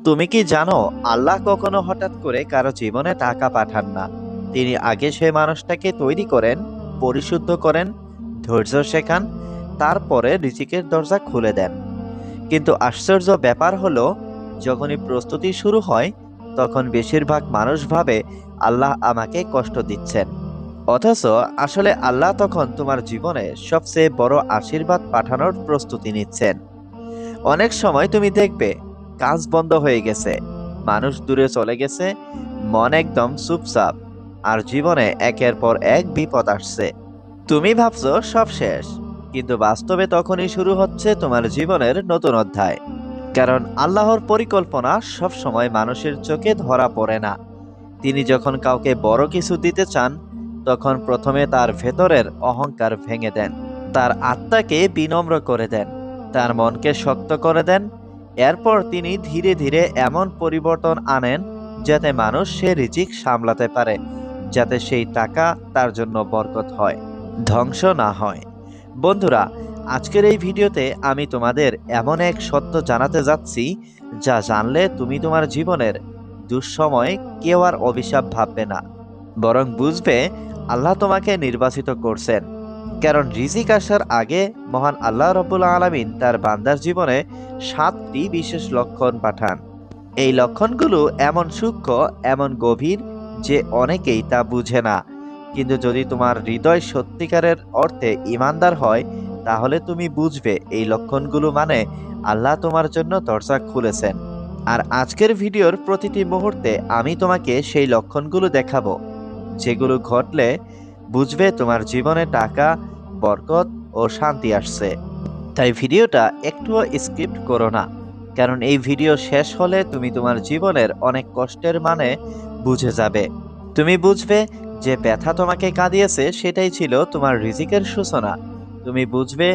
তুমি কি জানো, আল্লাহ কখনো হঠাৎ করে কারো জীবনে টাকা পাঠান না। তিনি আগে সে মানুষটাকে তৈরি করেন, পরিশুদ্ধ করেন, ধৈর্য শেখান, তারপরে রিজিকের দরজা খুলে দেন। কিন্তু আশ্চর্য ব্যাপার হলো, যখনই প্রস্তুতি শুরু হয় তখন বেশিরভাগ মানুষ ভাবে আল্লাহ আমাকে কষ্ট দিচ্ছেন। অথচ আসলে আল্লাহ তখন তোমার জীবনে সবচেয়ে বড় আশীর্বাদ পাঠানোর প্রস্তুতি নিচ্ছেন। অনেক সময় তুমি দেখবে কাজ বন্ধ হয়ে গেছে, মানুষ দূরে চলে গেছে, মন একদম চুপচাপ, আর জীবনে একের পর এক বিপদ আসছে। তুমি ভাবছো সব শেষ, কিন্তু বাস্তবে তখনই শুরু হচ্ছে তোমার জীবনের নতুন অধ্যায়। কারণ আল্লাহর পরিকল্পনা সব সময় মানুষের চোখে ধরা পড়ে না। তিনি যখন কাউকে বড় কিছু দিতে চান, তখন প্রথমে তার ভেতরের অহংকার ভেঙে দেন, তার আত্মাকে বিনম্র করে দেন, তার মনকে শক্ত করে দেন। এরপর তিনি ধীরে ধীরে এমন পরিবর্তন আনেন যাতে মানুষ সে রিজিক সামলাতে পারে, যাতে সেই টাকা তার জন্য বরকত হয়, ধ্বংস না হয়। বন্ধুরা, আজকের এই ভিডিওতে আমি তোমাদের এমন এক সত্য জানাতে যাচ্ছি, যা জানলে তুমি তোমার জীবনের দুঃসময় কেউ আর অভিশাপ ভাববে না, বরং বুঝবে আল্লাহ তোমাকে নির্বাচিত করছেন। কারণ রিজিক আসার আগে মহান আল্লাহ রব্বুল আলামিন তার বান্দার জীবনে 7টি বিশেষ লক্ষণ পাঠান। এই লক্ষণগুলো এমন সূক্ষ্ম, এমন গভীর যে অনেকেই তা বুঝে না। কিন্তু যদি তোমার হৃদয় সত্যিকারের অর্থে ঈমানদার হয়, তাহলে তুমি বুঝবে এই লক্ষণগুলো মানে আল্লাহ তোমার জন্য দরজা খুলেছেন। আর আজকের ভিডিওর প্রতিটি মুহূর্তে আমি তোমাকে সেই লক্ষণগুলো দেখাবো, যেগুলো ঘটলে বুঝবে তোমার জীবনে টাকা, বরকত ও শান্তি আসছে। তাই ভিডিওটা একটুও স্কিপ করো না, কারণ এই ভিডিও শেষ হলে তুমি তোমার জীবনের অনেক কষ্টের মানে বুঝে যাবে। তুমি বুঝবে যে ব্যথা তোমাকে কাঁদিয়েছে সেটাই ছিল তোমার রিজিকের সূচনা। তুমি বুঝবে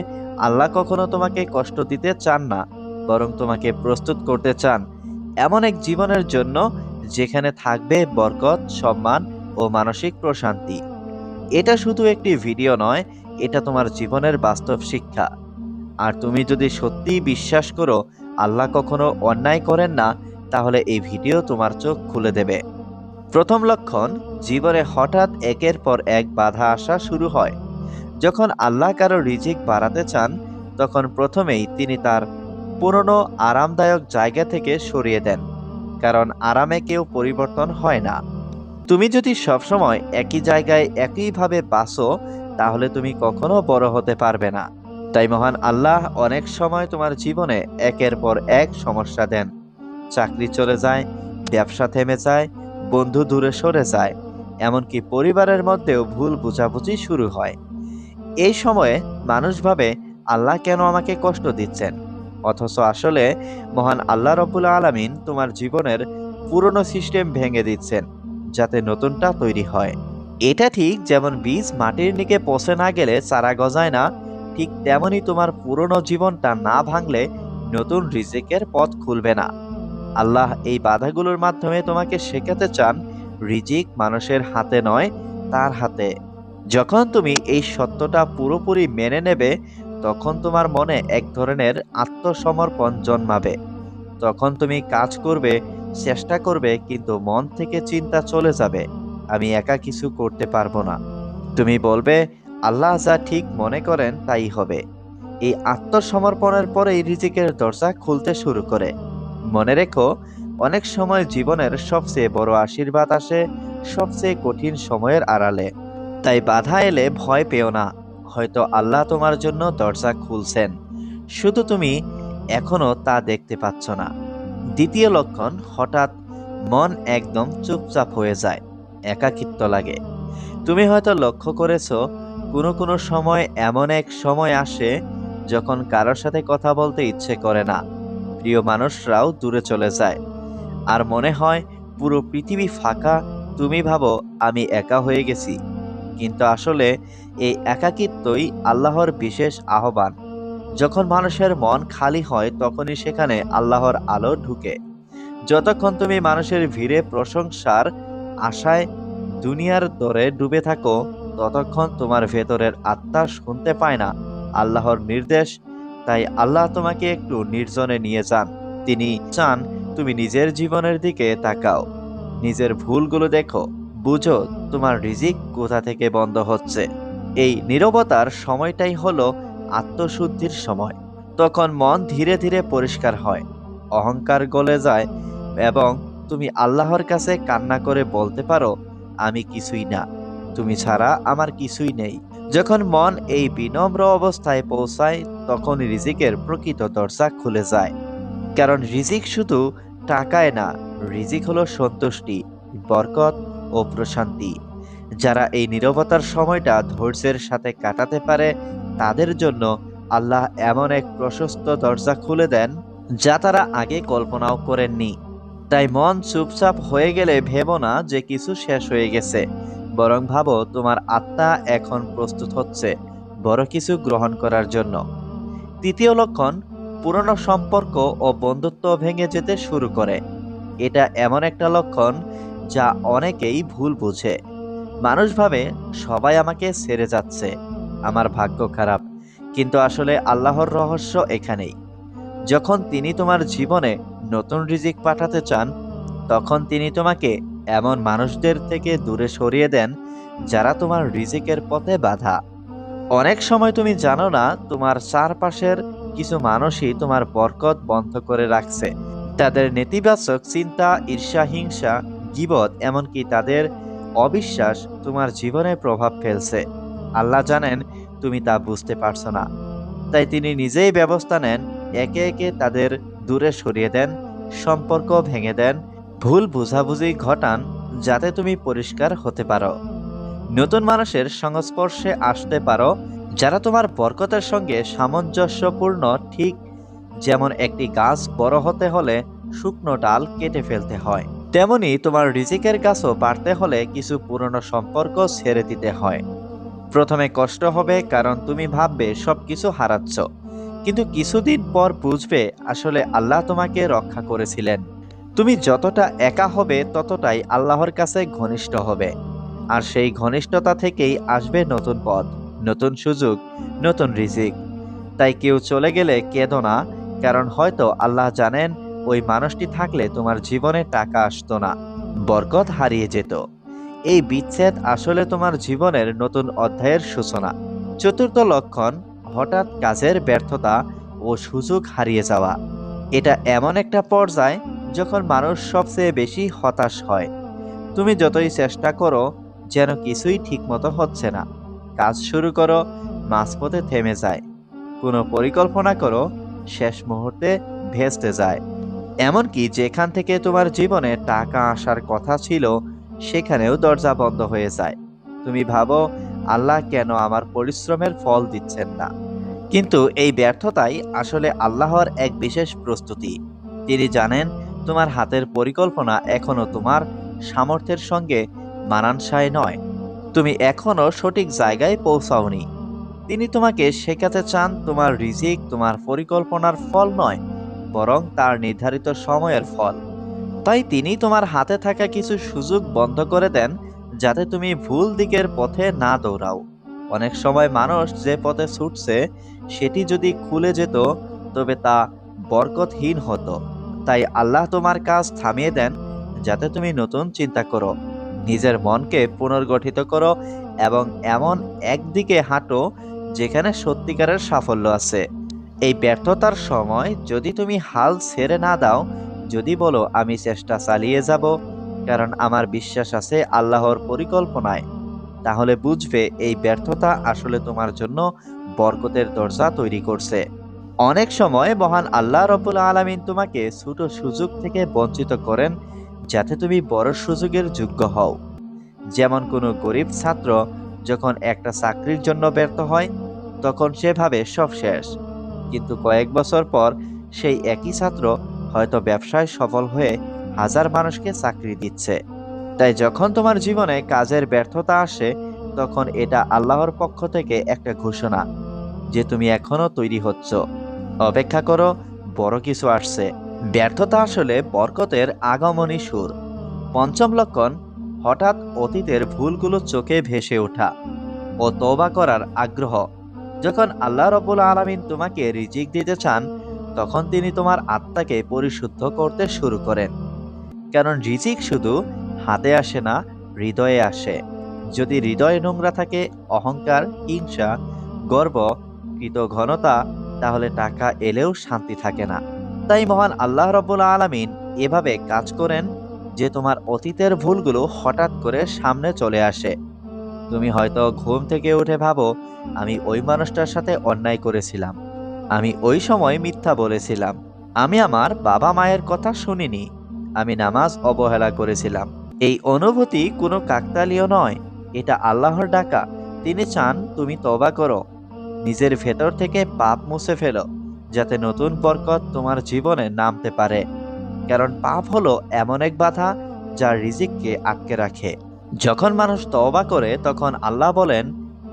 আল্লাহ কখনো তোমাকে কষ্ট দিতে চান না, বরং তোমাকে প্রস্তুত করতে চান এমন এক জীবনের জন্য যেখানে থাকবে বরকত, সম্মান ও মানসিক প্রশান্তি। এটা শুধু একটি ভিডিও নয়, এটা তোমার জীবনের বাস্তব শিক্ষা। আর তুমি যদি সত্যিই বিশ্বাস করো আল্লাহ কখনো অন্যায় করেন না, তাহলে এই ভিডিও তোমার চোখ খুলে দেবে। প্রথম লক্ষণ, জীবনে হঠাৎ একের পর এক বাধা আসা শুরু হয়। যখন আল্লাহ কারো রিজিক বাড়াতে চান, তখন প্রথমেই তিনি তার পুরনো আরামদায়ক জায়গা থেকে সরিয়ে দেন। কারণ আরামে কেউ পরিবর্তন হয় না। তুমি যদি সবসময় একই জায়গায় একইভাবে বাঁচো, তাহলে তুমি কখনো বড় হতে পারবে না। তাই মহান আল্লাহ অনেক সময় তোমার জীবনে একের পর এক সমস্যা দেন। চাকরি চলে যায়, ব্যবসা থেমে যায়, বন্ধু দূরে সরে যায়, এমনকি পরিবারের মধ্যেও ভুল বোঝাবুঝি শুরু হয়। এই সময়ে মানুষ ভাবে আল্লাহ কেন আমাকে কষ্ট দিচ্ছেন, অথচ আসলে মহান আল্লাহ রব্বুল আলামিন তোমার জীবনের পুরনো সিস্টেম ভেঙে দিচ্ছেন, যাতে নতুনটা তৈরি হয়। এটা ঠিক যেমন বীজ মাটির নিচে পচে না গেলে চারা গজায় না, ঠিক তেমনি তোমার পুরনো জীবনটা না ভাঙলে নতুন রিজিকের পথ খুলবে না। আল্লাহ এই বাধাগুলোর মাধ্যমে তোমাকে শেখাতে চান রিজিক মানুষের হাতে নয়, তার হাতে। যখন তুমি এই সত্যটা পুরোপুরি মেনে নেবে, তখন তোমার মনে এক ধরনের আত্মসমর্পণ জন্মাবে। তখন তুমি কাজ করবে, চেষ্টা করবে, কিন্তু মন থেকে চিন্তা চলে যাবে, আমি একা কিছু করতে পারবো না। তুমি বলবে আল্লাহ যা ঠিক মনে করেন তাই হবে। এই আত্মসমর্পণের পরেই রিজিকের দরজা খুলতে শুরু করে। মনে রেখো, অনেক সময় জীবনের সবচেয়ে বড় আশীর্বাদ আসে সবচেয়ে কঠিন সময়ের আড়ালে। তাই বাধা এলে ভয় পেও না, হয়তো আল্লাহ তোমার জন্য দরজা খুলছেন, শুধু তুমি এখনো তা দেখতে পাচ্ছ না। দ্বিতীয় লক্ষণ, হঠাৎ মন একদম চুপচাপ হয়ে যায়, একাকিত্ব লাগে। তুমি হয়তো লক্ষ্য করেছো, কোনো কোনো সময় এমন এক সময় আসে যখন কারোর সাথে কথা বলতে ইচ্ছে করে না, প্রিয় মানুষরাও দূরে চলে যায়, আর মনে হয় পুরো পৃথিবী ফাঁকা। তুমি ভাবো আমি একা হয়ে গেছি, কিন্তু আসলে এই একাকিত্বই আল্লাহর বিশেষ আহ্বান। যখন মানুষের মন খালি হয়, তখনই সেখানে আল্লাহর আলো ঢুকে। যতক্ষণ তুমি মানুষের ভিড়ে, প্রশংসার আশায় দুনিয়ার দরে ডুবে থাকো, ততক্ষণ তোমার ভেতরের আত্মা শুনতে পায় না আল্লাহর নির্দেশ। তাই আল্লাহ তোমাকে একটু নির্জনে নিয়ে যান। তিনি চান তুমি নিজের জীবনের দিকে তাকাও, নিজের ভুলগুলো দেখো, বুঝো তোমার রিজিক কোথা থেকে বন্ধ হচ্ছে। এই নীরবতার সময়টাই হলো আত্মশুদ্ধির সময়। তখন মন ধীরে ধীরে পরিষ্কার হয়, অহংকার গলে যায় এবং তুমি আল্লাহর কাছে কান্না করে বলতে পারো, আমি কিছুই না, তুমি ছাড়া আমার কিছুই নেই। যখন মন এই বিনম্র অবস্থায় পৌঁছায়, তখন রিজিকের প্রকৃত দরজা খুলে যায়। কারণ রিজিক শুধু টাকায় না, রিজিক হলো সন্তুষ্টি, বরকত ও প্রশান্তি। যারা এই নীরবতার সময়টা ধৈর্যের সাথে কাটাতে পারে, তাদের জন্য আল্লাহ এমন এক প্রশস্ত দরজা খুলে দেন যা তারা আগে কল্পনাও করেননি। তাই মন চুপচাপ হয়ে গেলে ভেবো না যে কিছু শেষ হয়ে গেছে, বরং ভাবো তোমার আত্মা এখন প্রস্তুত হচ্ছে বড় কিছু গ্রহণ করার জন্য। তৃতীয় লক্ষণ, পুরনো সম্পর্ক ও বন্ধুত্ব ভেঙে যেতে শুরু করে। এটা এমন একটা লক্ষণ যা অনেকেই ভুল বুঝে। মানুষ ভাবে সবাই আমাকে ছেড়ে যাচ্ছে, আমার ভাগ্য খারাপ। কিন্তু আসলে আল্লাহর রহস্য এখানেই। যখন তিনি তোমার জীবনে নতুন রিজিক পাঠাতে চান, তখন তিনি তোমাকে এমন মানুষদের থেকে দূরে সরিয়ে দেন যারা তোমার রিজিকের পথে বাধা। অনেক সময় তুমি জানো না, তোমার চারপাশের কিছু মানুষই তোমার বরকত বন্ধ করে রাখছে। তাদের নেতিবাচক চিন্তা, ঈর্ষা, হিংসা, গীবত, এমনকি তাদের অবিশ্বাস তোমার জীবনে প্রভাব ফেলছে। আল্লাহ জানেন তুমি তা বুঝতে পারছো না, তাই তিনি নিজেই ব্যবস্থা নেন, একে একে তাদের দূরে সরিয়ে দেন, সম্পর্ক ভেঙে দেন, ভুল বুঝাবুঝি ঘটান, যাতে তুমি পরিষ্কার হতে পারো, নতুন মানুষের সংস্পর্শে আসতে পারো যারা তোমার বরকতের সঙ্গে সামঞ্জস্যপূর্ণ। ঠিক যেমন একটি গাছ বড় হতে হলে শুকনো ডাল কেটে ফেলতে হয়, তেমনি তোমার রিজিকের গাছও বাড়তে হলে কিছু পুরনো সম্পর্ক ছেড়ে দিতে হয়। প্রথমে কষ্ট হবে, কারণ তুমি ভাববে সবকিছু হারাচ্ছ, কিন্তু কিছুদিন পর বুঝবে আসলে আল্লাহ তোমাকে রক্ষা করেছিলেন। তুমি যতটা একা হবে, ততটাই আল্লাহর কাছে ঘনিষ্ঠ হবে, আর সেই ঘনিষ্ঠতা থেকেই আসবে নতুন পথ, নতুন সুযোগ, নতুন রিজিক। তাই কেউ চলে গেলে কেঁদো না, কারণ হয়তো আল্লাহ জানেন ওই মানুষটি থাকলে তোমার জীবনে টাকা আসতো না, বরকত হারিয়ে যেত। এই বিচ্ছেদ আসলে তোমার জীবনের নতুন অধ্যায়ের সূচনা। চতুর্থ লক্ষণ, হঠাৎ কাজের ব্যর্থতা ও সুযোগ হারিয়ে যাওয়া। এটা এমন একটা পর্যায় যখন মানুষ সবচেয়ে বেশি হতাশ হয়। তুমি যতই চেষ্টা করো, যেন কিছুই ঠিকমতো হচ্ছে না। কাজ শুরু করো, মাঝপথে থেমে যায়। কোনো পরিকল্পনা করো, শেষ মুহূর্তে ভেস্তে যায়। এমনকি যেখান থেকে তোমার জীবনে টাকা আসার কথা ছিল, সেখানেও দরজা বন্ধ হয়ে যায়। তুমি ভাবো, আল্লাহ কেন আমার পরিশ্রমের ফল দিচ্ছেন না? কিন্তু এই ব্যর্থতাই আসলে আল্লাহর এক বিশেষ প্রস্তুতি। তিনি জানেন তোমার হাতের পরিকল্পনা এখনো তোমার সামর্থ্যের সঙ্গে মানানসই নয়, তুমি এখনো সঠিক জায়গায় পৌঁছাওনি। তিনি তোমাকে শেখাতে চান তোমার রিজিক তোমার পরিকল্পনার ফল নয়, বরং তার নির্ধারিত সময়ের ফল। তাই তিনি তোমার হাতে থাকা কিছু সুযোগ বন্ধ করে দেন, যাতে তুমি ভুল দিকের পথে না দৌড়াও। অনেক সময় মানুষ যে পথে ছুটছে, সেটি যদি খুলে যেত, তবে তা বরকতহীন হতো। তাই আল্লাহ তোমার কাজ থামিয়ে দেন, যাতে তুমি নতুন চিন্তা করো, নিজের মনকে পুনর্গঠিত করো এবং এমন একদিকে হাঁটো যেখানে সত্যিকারের সাফল্য আছে। এই ব্যর্থতার সময় যদি তুমি হাল ছেড়ে না দাও, যদি বলো আমি চেষ্টা চালিয়ে যাব, কারণ আমার বিশ্বাস আছে আল্লাহর পরিকল্পনায়, তাহলে বুঝবে এই ব্যর্থতা আসলে তোমার জন্য বরকতের দরজা তৈরি করছে। অনেক সময় মহান আল্লাহ রব্বুল আলামিন তোমাকে ছোট সুযোগ থেকে বঞ্চিত করেন, যাতে তুমি বড় সুযোগের যোগ্য হও। যেমন কোনো গরিব ছাত্র যখন একটা চাকরির জন্য ব্যর্থ হয়, তখন সে ভাবে সব শেষ। কিন্তু কয়েক বছর পর সেই একই ছাত্র হয়তো ব্যবসায় সফল হয়ে হাজার মানুষকে চাকরি দিচ্ছে। তাই যখন তোমার জীবনে কাজের ব্যর্থতা আসে, তখন এটা আল্লাহর পক্ষ থেকে একটা ঘোষণা যে তুমি এখনো তৈরি হচ্ছ। অপেক্ষা করো, বড় কিছু আসছে। ব্যর্থতা আসলে বরকতের আগমনী সুর। পঞ্চম লক্ষণ, হঠাৎ অতীতের ভুলগুলো চোখে ভেসে ওঠা ও তওবা করার আগ্রহ। যখন আল্লাহ রাব্বুল আলামিন তোমাকে রিজিক দিতে চান, তখন তিনি তোমার আত্মাকে পরিশুদ্ধ করতে শুরু করেন। কারণ রিজিক শুধু হাতে আসে না, হৃদয়ে আসে। যদি হৃদয়ে নোংরা থাকে, অহংকার, হিংসা, গর্ব, কৃতঘ্নতা, তাহলে টাকা এলেও শান্তি থাকে না। তাই মহান আল্লাহ রাব্বুল আলামিন এভাবে কাজ করেন যে তোমার অতীতের ভুলগুলো হঠাৎ করে সামনে চলে আসে। তুমি হয়তো ঘুম থেকে উঠে ভাবো, আমি ওই মানুষটার সাথে অন্যায় করেছিলাম, আমি ওই সময় মিথ্যা বলেছিলাম, আমি আমার বাবা মায়ের কথা শুনিনি, আমি নামাজ অবহেলা করেছিলাম। এই অনুভূতি কোনো কাকতালীয় নয়, এটা আল্লাহর ডাকা। তিনি চান তুমি তওবা করো, নিজের ভেতর থেকে পাপ মুছে ফেলো, যাতে নতুন বরকত তোমার জীবনে নামতে পারে। কারণ পাপ হলো এমন এক বাধা যা রিজিককে আটকে রাখে। যখন মানুষ তওবা করে তখন আল্লাহ বলেন,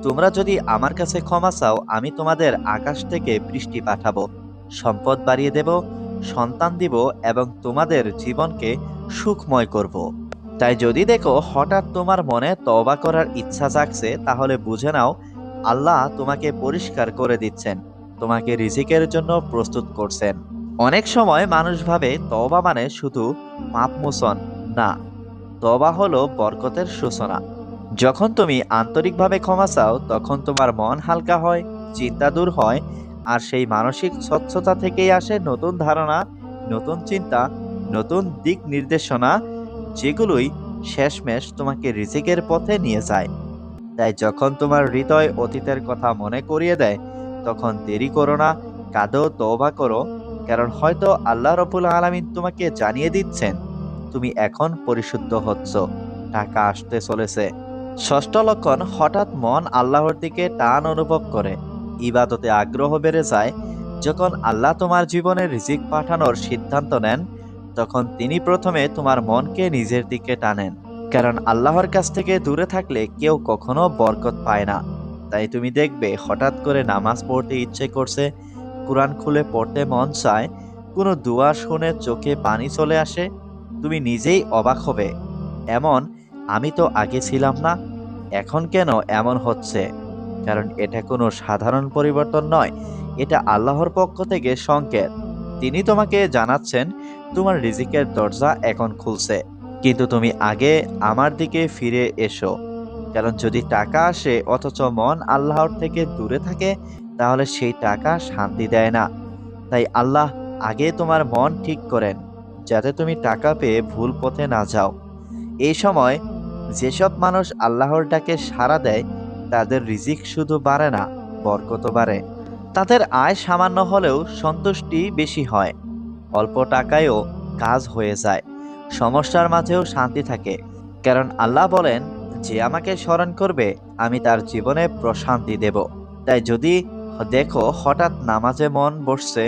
তোমরা যদি আমার কাছে ক্ষমা চাও, আমি তোমাদের আকাশ থেকে বৃষ্টি পাঠাবো, সম্পদ বাড়িয়ে দেব, সন্তান দিব এবং তোমাদের জীবনকে সুখময় করব। তাই যদি দেখো হঠাৎ তোমার মনে তওবা করার ইচ্ছা জাগছে, তাহলে বুঝে নাও আল্লাহ তোমাকে পরিষ্কার করে দিচ্ছেন, তোমাকে রিজিকের জন্য প্রস্তুত করছেন। অনেক সময় মানুষ ভাবে তওবা মানে শুধু পাপ মোচন। না, তওবা হলো বরকতের সূচনা। যখন তুমি আন্তরিকভাবে ক্ষমা চাও, তখন তোমার মন হালকা হয়, চিন্তা দূর হয়, আর সেই মানসিক স্বচ্ছতা থেকেই আসে নতুন ধারণা, নতুন চিন্তা, নতুন দিক নির্দেশনা, যেগুলোই শেষমেশ তোমাকে রিজিকের পথে নিয়ে যায়। তাই যখন তোমার হৃদয় অতীতের কথা মনে করিয়ে দেয়, তখন দেরি করো না, কাঁদো, তওবা করো। কারণ হয়তো আল্লাহ রাব্বুল আলামিন তোমাকে জানিয়ে দিচ্ছেন তুমি এখন পরিশুদ্ধ হচ্ছ, টাকা আসতে চলেছে। ষষ্ঠ লক্ষণ, হঠাৎ মন আল্লাহর দিকে টান অনুভব করে, ইবাদতে আগ্রহ বেড়ে যায়। যখন আল্লাহ তোমার জীবনে রিজিক পাঠানোর সিদ্ধান্ত নেন, তখন তিনি প্রথমে তোমার মনকে নিজের দিকে টানেন। কারণ আল্লাহর কাছ থেকে দূরে থাকলে কেউ কখনো বরকত পায় না। তাই তুমি দেখবে হঠাৎ করে নামাজ পড়তে ইচ্ছে করছে, কুরআন খুলে পড়তে মন চায়, কোনো দোয়া শুনে চোখে পানি চলে আসে। তুমি নিজেই অবাক হবে, এমন আমি তো আগে ছিলাম না, এখন কেন এমন হচ্ছে? কারণ এটা কোনো সাধারণ পরিবর্তন নয়, এটা আল্লাহর পক্ষ থেকে সংকেত। তিনি তোমাকে জানাচ্ছেন তোমার রিজিকের দরজা এখন খুলছে, কিন্তু তুমি আগে আমার দিকে ফিরে এসো। কারণ যদি টাকা আসে অথচ মন আল্লাহর থেকে দূরে থাকে, তাহলে সেই টাকা শান্তি দেয় না। তাই আল্লাহ আগে তোমার মন ঠিক করেন, যাতে তুমি টাকা পেয়ে ভুল পথে না যাও। এই সময় যেসব মানুষ আল্লাহর ডাকে সাড়া দেয়, তাদের রিজিক শুধু বাড়ে না, বরকতও বাড়ে। তাদের আয় সামান্য হলেও সন্তুষ্টি বেশি হয়, অল্প টাকায়ও কাজ হয়ে যায়, সমস্যার মাঝেও শান্তি থাকে। কারণ আল্লাহ বলেন, যে আমাকে স্মরণ করবে আমি তার জীবনে প্রশান্তি দেব। তাই যদি দেখো হঠাৎ নামাজে মন বসছে,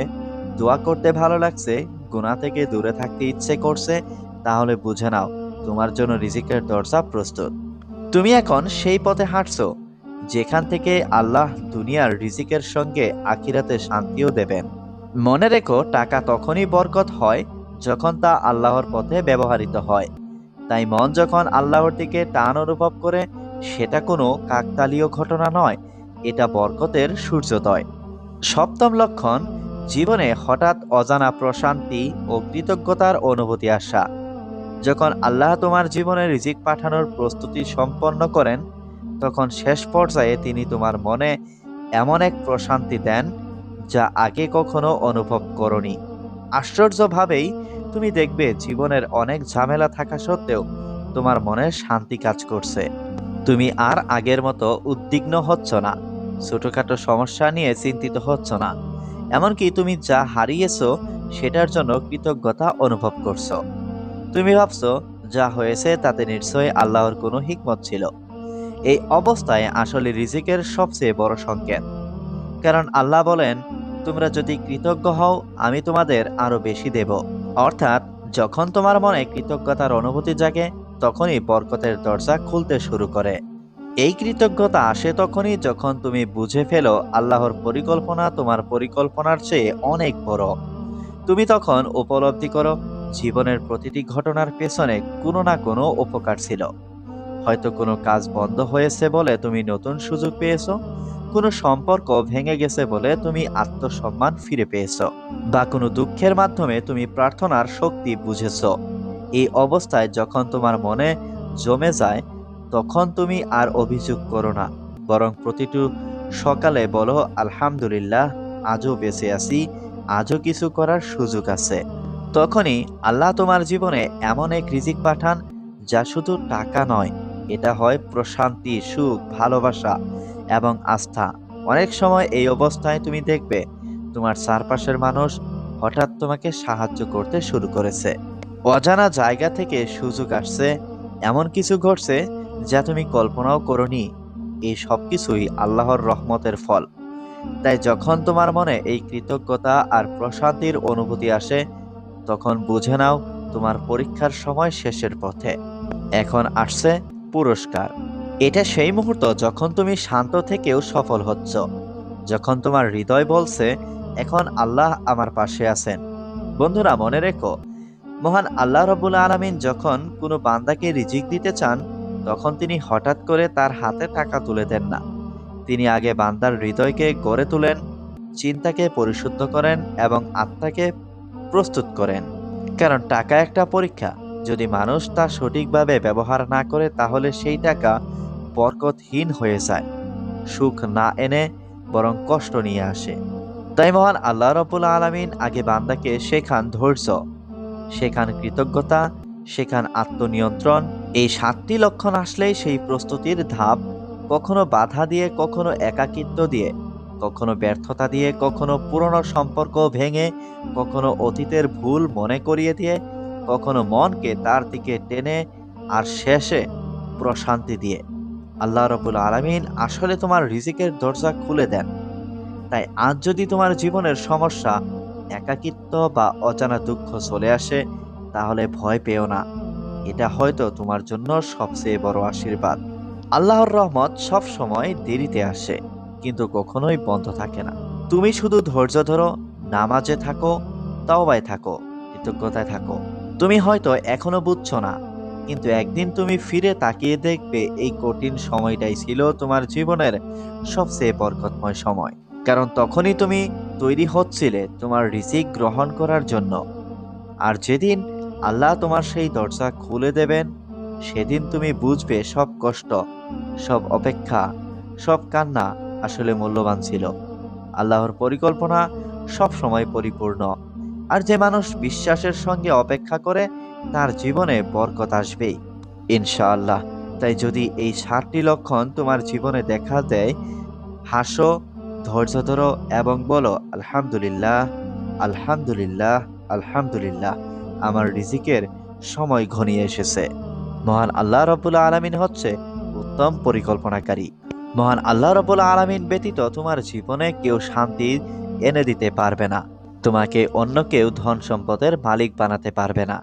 দোয়া করতে ভালো লাগছে, গুনাহ থেকে দূরে থাকতে ইচ্ছে করছে, তাহলে বুঝে নাও তোমার জন্য রিজিকের দরজা প্রস্তুত। তুমি এখন সেই পথে হাঁটছো যেখান থেকে আল্লাহ দুনিয়ার রিজিকের সঙ্গে আখিরাতে শান্তিও দেবেন। মনে রেখো, টাকা তখনই বরকত হয় যখন তা আল্লাহর পথে ব্যবহৃত হয়। তাই মন যখন আল্লাহর দিকে টান অনুভব করে, সেটা কোনো কাকতালীয় ঘটনা নয়, এটা বরকতের সূর্যোদয়। সপ্তম লক্ষণ, জীবনে হঠাৎ অজানা প্রশান্তি ও কৃতজ্ঞতার অনুভূতি আসা। যখন আল্লাহ তোমার জীবনে রিজিক পাঠানোর প্রস্তুতি সম্পন্ন করেন, তখন শেষ পর্যায়ে তিনি তোমার মনে এমন এক প্রশান্তি দেন যা আগে কখনো অনুভব করনি। আশ্চর্যভাবেই তুমি দেখবে জীবনের অনেক ঝামেলা থাকা সত্ত্বেও তোমার মনে শান্তি কাজ করছে। তুমি আর আগের মতো উদ্বিগ্ন হচ্ছ না, ছোটখাটো সমস্যা নিয়ে চিন্তিত হচ্ছ না। এমনকি তুমি যা হারিয়েছো সেটার জন্য কৃতজ্ঞতা অনুভব করছো। তুমি ভাবছো যা হয়েছে তাতে নিশ্চয়ই আল্লাহর কোনো হিকমত ছিল। এই অবস্থায় আসলে রিজিকের সবচেয়ে বড় সংকেত। কারণ আল্লাহ বলেন, তোমরা যদি কৃতজ্ঞ হও আমি তোমাদের আরো বেশি দেব। অর্থাৎ যখন তোমার মনে কৃতজ্ঞতার অনুভূতি জাগে, তখনই বরকতের দরজা খুলতে শুরু করে। এই কৃতজ্ঞতা আসে তখনই যখন তুমি বুঝে ফেলো আল্লাহর পরিকল্পনা তোমার পরিকল্পনার চেয়ে অনেক বড়। তুমি তখন উপলব্ধি করো জীবনের প্রতিটি ঘটনার পেছনে কোনো না কোনো উপকার ছিল। হয়তো কোনো কাজ বন্ধ হয়েছে বলে তুমি নতুন সুযোগ পেয়েছো, কোনো সম্পর্ক ভেঙে গেছে বলে তুমি আত্মসম্মান ফিরে পেয়েছো, বা কোনো দুঃখের মাধ্যমে তুমি প্রার্থনার শক্তি বুঝেছো। এই অবস্থায় যখন তোমার মনে জমে যায়, তখন তুমি আর অভিযোগ করো না, বরং প্রতিটি সকালে বলো, আলহামদুলিল্লাহ, আজও বেঁচে আছি, আজও কিছু করার সুযোগ আছে। তখনই আল্লাহ তোমার জীবনে এমন এক রিজিক পাঠান যা শুধু টাকা নয়, এটা হয় প্রশান্তি, সুখ, ভালোবাসা এবং আস্থা। অনেক সময় এই অবস্থায় তুমি দেখবে তোমার চারপাশের মানুষ হঠাৎ তোমাকে সাহায্য করতে শুরু করেছে। অজানা জায়গা থেকে সুযোগ আসছে, এমন কিছু ঘটছে যা তুমি কল্পনাও করনি। এই সব কিছুই আল্লাহর রহমতের ফল। তাই যখন তোমার মনে এই কৃতজ্ঞতা আর প্রশান্তির অনুভূতি আসে, তখন বুঝে নাও তোমার পরীক্ষার সময় শেষের পথে। এখন আসছে পুরস্কার। এটা সেই মুহূর্ত যখন তুমি শান্ত থেকেও সফল হচ্ছ, যখন তোমার হৃদয় বলছে, এখন আল্লাহ আমার পাশে আছেন। বন্ধুরা, মনে রেখো, মহান আল্লাহ রাব্বুল আলামিন যখন কোনো বান্দাকে রিজিক দিতে চান, তখন তিনি হঠাৎ করে তার হাতে টাকা তুলে দেন না। তিনি আগে বান্দার হৃদয়কে গড়ে তোলেন, চিন্তাকে পরিশুদ্ধ করেন এবং আত্মাকে প্রস্তুত করেন। কারণ টাকা একটা পরীক্ষা। যদি মানুষ তা সঠিকভাবে ব্যবহার না করে, তাহলে সেই টাকা বরকতহীন হয়ে যায়, সুখ না এনে বরং কষ্ট নিয়ে আসে। তাই মহান আল্লাহ রাব্বুল আলামিন আগে বান্দাকে শেখান ধৈর্য, শেখান কৃতজ্ঞতা, শেখান আত্মনিয়ন্ত্রণ। এই 7টি লক্ষণ আসলেই সেই প্রস্তুতির ধাপ, কখনো বাধা দিয়ে, কখনো একাকিত্ব দিয়ে, কখনো ব্যর্থতা দিয়ে, কখনো পুরনো সম্পর্ক ভেঙে, কখনো অতীতের ভুল মনে করিয়ে দিয়ে, কখনো মনকে তার দিকে টেনে, আর শেষে প্রশান্তি দিয়ে। আল্লাহ রাব্বুল আলামিন আসলে তোমার রিজিকের দরজা খুলে দেন। তাই আজ যদি তোমার জীবনের সমস্যা, একাকিত্ব বা অজানা দুঃখ চলে আসে, তাহলে ভয় পেও না। এটা হয়তো তোমার জন্য সবচেয়ে বড় আশীর্বাদ। আল্লাহর রহমত সব সময় দেরিতে আসে, কিন্তু কখনোই বন্ধ থাকে না। তুমি শুধু ধৈর্য ধরো, নামাজে থাকো, তাওবায় থাকো, কৃতজ্ঞতায় থাকো। তুমি হয়তো এখনো বুঝছো না, কিন্তু একদিন তুমি ফিরে তাকিয়ে দেখবে এই কঠিন সময়টাই ছিল তোমার জীবনের সবচেয়ে বরকতময় সময়। কারণ তখনই তুমি তৈরি হচ্ছিলে তোমার রিজিক গ্রহণ করার জন্য। আর যেদিন আল্লাহ তোমার সেই দরজা খুলে দেবেন, সেদিন তুমি বুঝবে সব কষ্ট, সব অপেক্ষা, সব কান্না আসলে মূল্যবান ছিল। আল্লাহর পরিকল্পনা সব সময় পরিপূর্ণ। আর যে মানুষ বিশ্বাসের সঙ্গে অপেক্ষা করে, তার জীবনে বরকত আসবেই ইনশাআল্লাহ। তাই যদি এই 7টি লক্ষণ তোমার জীবনে দেখা দেয়, হাসো, ধৈর্য ধরো এবং বলো, আলহামদুলিল্লাহ, আলহামদুলিল্লাহ, আলহামদুলিল্লাহ, আমার রিজিকের সময় ঘনিয়ে এসেছে। মহান আল্লাহ রাব্বুল আলামিন হচ্ছে উত্তম পরিকল্পনাকারী। মহান আল্লাহ রাব্বুল আলামিন ব্যতীত তোমার জীবনে কেউ শান্তি এনে দিতে পারবে না। তোমাকে অন্য কেউ ধন সম্পদের মালিক বানাতে পারবে না।